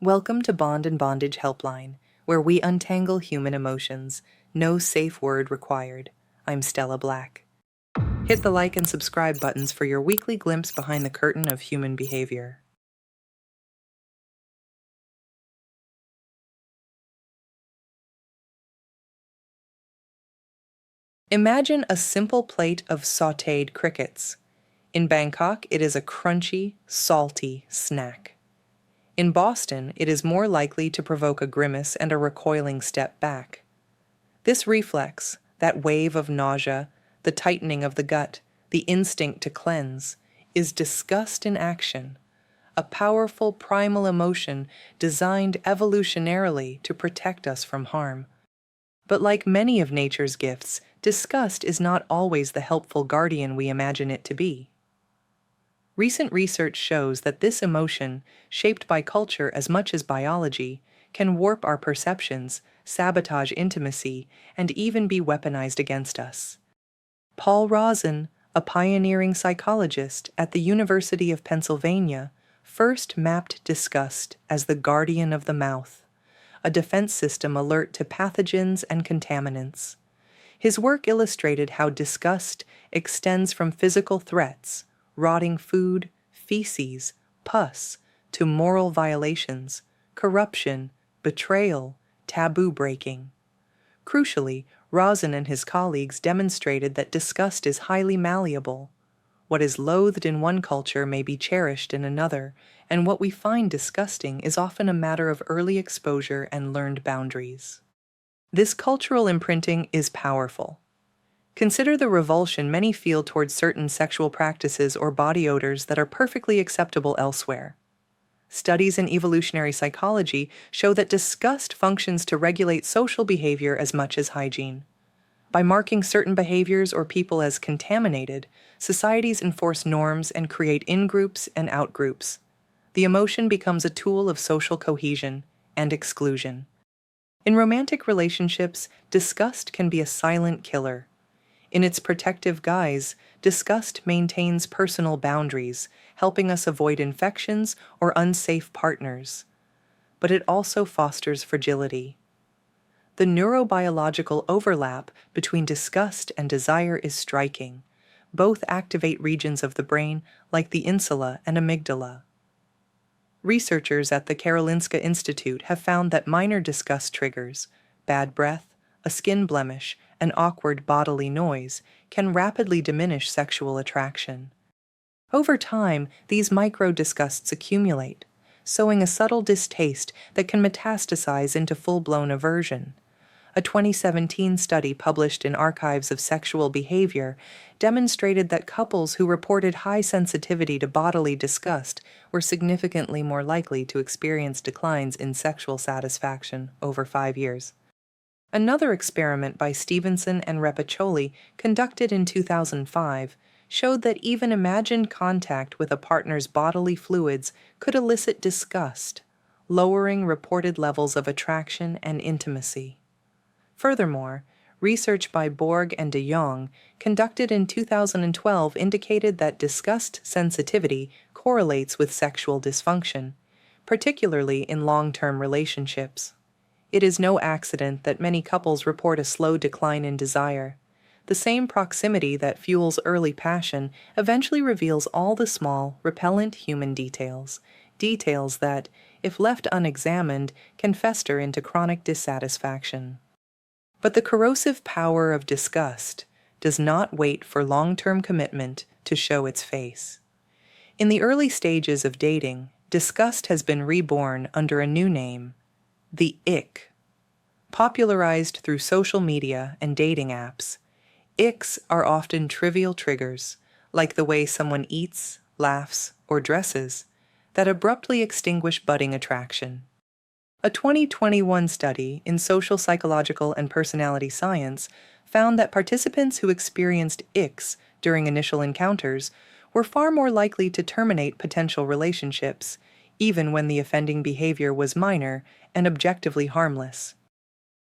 Welcome to Bond and Bondage Helpline, where we untangle human emotions. No safe word required. I'm Stella Black. Hit the like and subscribe buttons for your weekly glimpse behind the curtain of human behavior. Imagine a simple plate of sautéed crickets. In Bangkok, it is a crunchy, salty snack. In Boston, it is more likely to provoke a grimace and a recoiling step back. This reflex, that wave of nausea, the tightening of the gut, the instinct to cleanse, is disgust in action, a powerful primal emotion designed evolutionarily to protect us from harm. But like many of nature's gifts, disgust is not always the helpful guardian we imagine it to be. Recent research shows that this emotion, shaped by culture as much as biology, can warp our perceptions, sabotage intimacy, and even be weaponized against us. Paul Rozin, a pioneering psychologist at the University of Pennsylvania, first mapped disgust as the guardian of the mouth, a defense system alert to pathogens and contaminants. His work illustrated how disgust extends from physical threats, rotting food, feces, pus, to moral violations, corruption, betrayal, taboo breaking. Crucially, Rozin and his colleagues demonstrated that disgust is highly malleable. What is loathed in one culture may be cherished in another, and what we find disgusting is often a matter of early exposure and learned boundaries. This cultural imprinting is powerful. Consider the revulsion many feel towards certain sexual practices or body odors that are perfectly acceptable elsewhere. Studies in evolutionary psychology show that disgust functions to regulate social behavior as much as hygiene. By marking certain behaviors or people as contaminated, societies enforce norms and create in-groups and out-groups. The emotion becomes a tool of social cohesion and exclusion. In romantic relationships, disgust can be a silent killer. In its protective guise, disgust maintains personal boundaries, helping us avoid infections or unsafe partners. But it also fosters fragility. The neurobiological overlap between disgust and desire is striking. Both activate regions of the brain like the insula and amygdala. Researchers at the Karolinska Institute have found that minor disgust triggers, bad breath, a skin blemish, and awkward bodily noise, can rapidly diminish sexual attraction. Over time, these micro-disgusts accumulate, sowing a subtle distaste that can metastasize into full-blown aversion. A 2017 study published in Archives of Sexual Behavior demonstrated that couples who reported high sensitivity to bodily disgust were significantly more likely to experience declines in sexual satisfaction over 5 years. Another experiment by Stevenson and Repiccioli, conducted in 2005, showed that even imagined contact with a partner's bodily fluids could elicit disgust, lowering reported levels of attraction and intimacy. Furthermore, research by Borg and de Jong, conducted in 2012, indicated that disgust sensitivity correlates with sexual dysfunction, particularly in long-term relationships. It is no accident that many couples report a slow decline in desire. The same proximity that fuels early passion eventually reveals all the small, repellent human details that, if left unexamined, can fester into chronic dissatisfaction. But the corrosive power of disgust does not wait for long-term commitment to show its face. In the early stages of dating, disgust has been reborn under a new name: the ick. Popularized through social media and dating apps, icks are often trivial triggers, like the way someone eats, laughs, or dresses, that abruptly extinguish budding attraction. A 2021 study in Social Psychological and Personality Science found that participants who experienced icks during initial encounters were far more likely to terminate potential relationships, even when the offending behavior was minor and objectively harmless.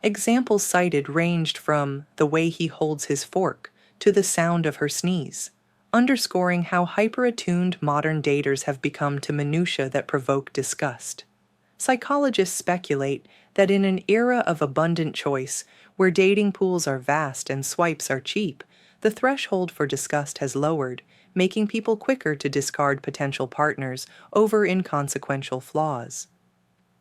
Examples cited ranged from the way he holds his fork to the sound of her sneeze, underscoring how hyper-attuned modern daters have become to minutiae that provoke disgust. Psychologists speculate that in an era of abundant choice, where dating pools are vast and swipes are cheap, the threshold for disgust has lowered, making people quicker to discard potential partners over inconsequential flaws.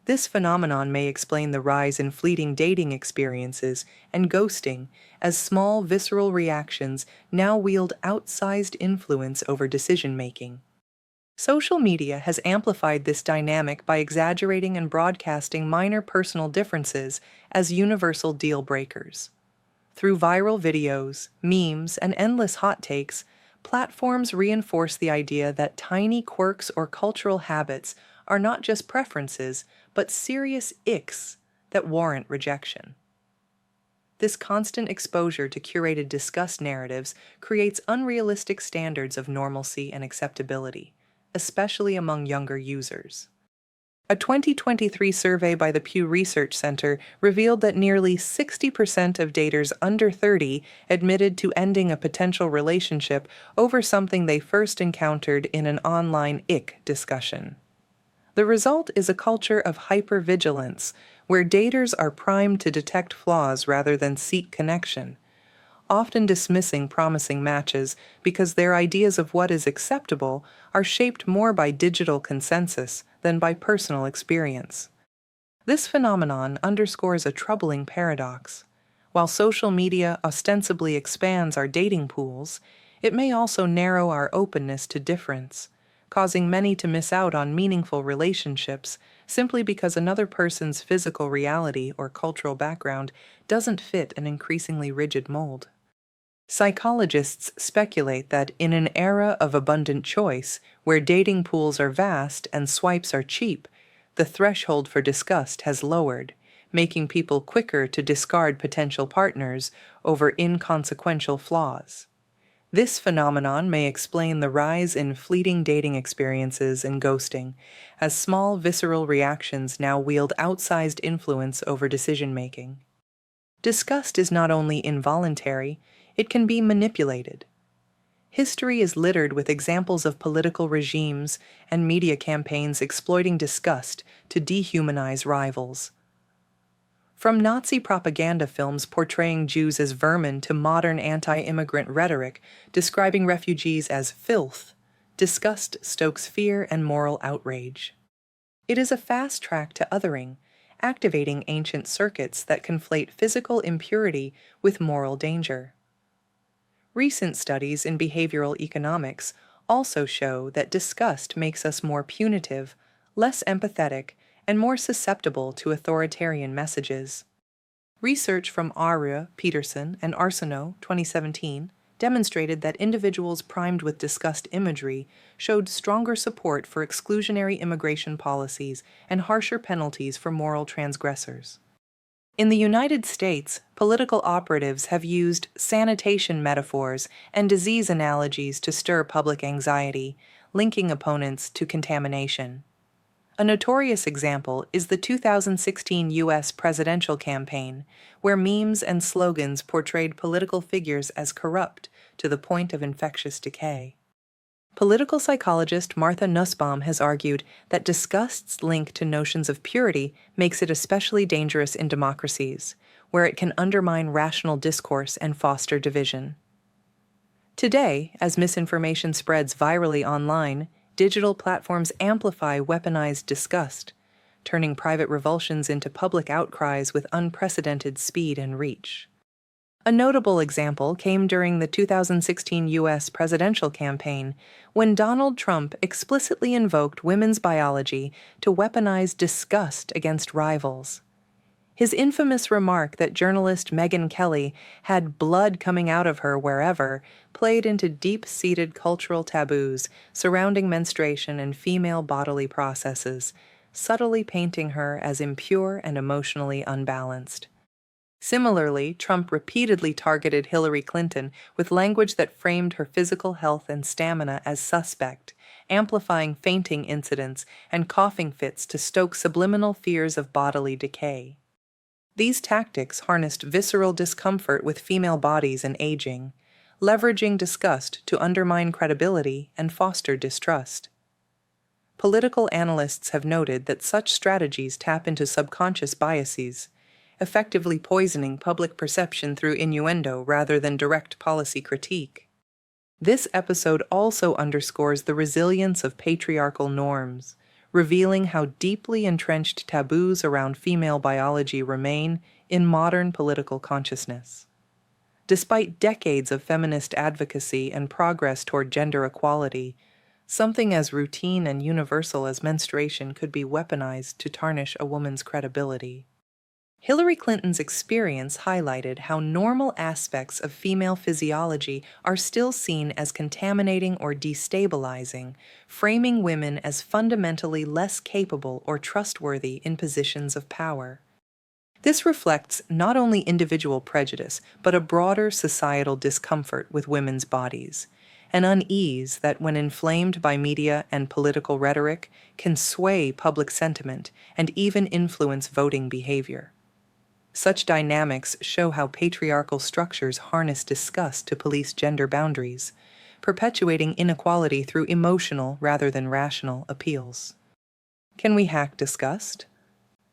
This phenomenon may explain the rise in fleeting dating experiences and ghosting, as small visceral reactions now wield outsized influence over decision making. Social media has amplified this dynamic by exaggerating and broadcasting minor personal differences as universal deal breakers. Through viral videos, memes, and endless hot takes, platforms reinforce the idea that tiny quirks or cultural habits are not just preferences, but serious icks that warrant rejection. This constant exposure to curated disgust narratives creates unrealistic standards of normalcy and acceptability, especially among younger users. A 2023 survey by the Pew Research Center revealed that nearly 60% of daters under 30 admitted to ending a potential relationship over something they first encountered in an online ick discussion. The result is a culture of hypervigilance, where daters are primed to detect flaws rather than seek connection, often dismissing promising matches because their ideas of what is acceptable are shaped more by digital consensus than by personal experience. This phenomenon underscores a troubling paradox. While social media ostensibly expands our dating pools, it may also narrow our openness to difference, causing many to miss out on meaningful relationships simply because another person's physical reality or cultural background doesn't fit an increasingly rigid mold. Psychologists speculate that in an era of abundant choice, where dating pools are vast and swipes are cheap, the threshold for disgust has lowered, making people quicker to discard potential partners over inconsequential flaws. This phenomenon may explain the rise in fleeting dating experiences and ghosting, as small visceral reactions now wield outsized influence over decision-making. Disgust is not only involuntary, it can be manipulated. History is littered with examples of political regimes and media campaigns exploiting disgust to dehumanize rivals. From Nazi propaganda films portraying Jews as vermin to modern anti-immigrant rhetoric describing refugees as filth, disgust stokes fear and moral outrage. It is a fast track to othering, activating ancient circuits that conflate physical impurity with moral danger. Recent studies in behavioral economics also show that disgust makes us more punitive, less empathetic, and more susceptible to authoritarian messages. Research from Aria, Peterson, and Arsenault, 2017, demonstrated that individuals primed with disgust imagery showed stronger support for exclusionary immigration policies and harsher penalties for moral transgressors. In the United States, political operatives have used sanitation metaphors and disease analogies to stir public anxiety, linking opponents to contamination. A notorious example is the 2016 U.S. presidential campaign, where memes and slogans portrayed political figures as corrupt to the point of infectious decay. Political psychologist Martha Nussbaum has argued that disgust's link to notions of purity makes it especially dangerous in democracies, where it can undermine rational discourse and foster division. Today, as misinformation spreads virally online, digital platforms amplify weaponized disgust, turning private revulsions into public outcries with unprecedented speed and reach. A notable example came during the 2016 U.S. presidential campaign, when Donald Trump explicitly invoked women's biology to weaponize disgust against rivals. His infamous remark that journalist Megyn Kelly had blood coming out of her wherever played into deep-seated cultural taboos surrounding menstruation and female bodily processes, subtly painting her as impure and emotionally unbalanced. Similarly, Trump repeatedly targeted Hillary Clinton with language that framed her physical health and stamina as suspect, amplifying fainting incidents and coughing fits to stoke subliminal fears of bodily decay. These tactics harnessed visceral discomfort with female bodies and aging, leveraging disgust to undermine credibility and foster distrust. Political analysts have noted that such strategies tap into subconscious biases, effectively poisoning public perception through innuendo rather than direct policy critique. This episode also underscores the resilience of patriarchal norms, revealing how deeply entrenched taboos around female biology remain in modern political consciousness. Despite decades of feminist advocacy and progress toward gender equality, something as routine and universal as menstruation could be weaponized to tarnish a woman's credibility. Hillary Clinton's experience highlighted how normal aspects of female physiology are still seen as contaminating or destabilizing, framing women as fundamentally less capable or trustworthy in positions of power. This reflects not only individual prejudice, but a broader societal discomfort with women's bodies, an unease that, when inflamed by media and political rhetoric, can sway public sentiment and even influence voting behavior. Such dynamics show how patriarchal structures harness disgust to police gender boundaries, perpetuating inequality through emotional rather than rational appeals. Can we hack disgust?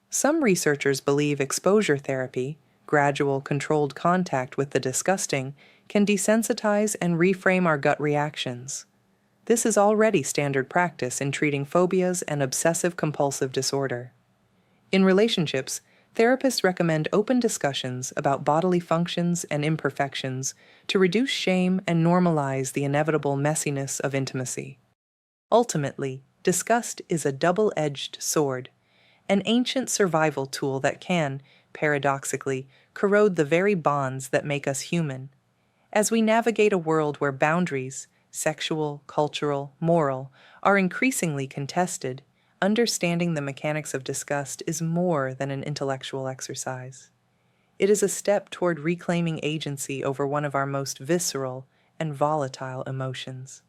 Some researchers believe exposure therapy, gradual controlled contact with the disgusting, can desensitize and reframe our gut reactions. This is already standard practice in treating phobias and obsessive-compulsive disorder. In relationships, therapists recommend open discussions about bodily functions and imperfections to reduce shame and normalize the inevitable messiness of intimacy. Ultimately, disgust is a double-edged sword, an ancient survival tool that can, paradoxically, corrode the very bonds that make us human. As we navigate a world where boundaries, sexual, cultural, moral, are increasingly contested, understanding the mechanics of disgust is more than an intellectual exercise. It is a step toward reclaiming agency over one of our most visceral and volatile emotions.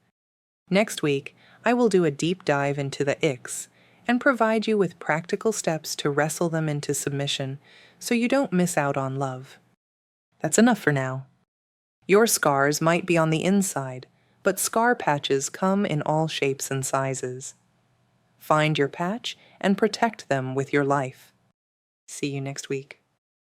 Next week, I will do a deep dive into the icks and provide you with practical steps to wrestle them into submission so you don't miss out on love. That's enough for now. Your scars might be on the inside, but scar patches come in all shapes and sizes. Find your patch and protect them with your life. See you next week.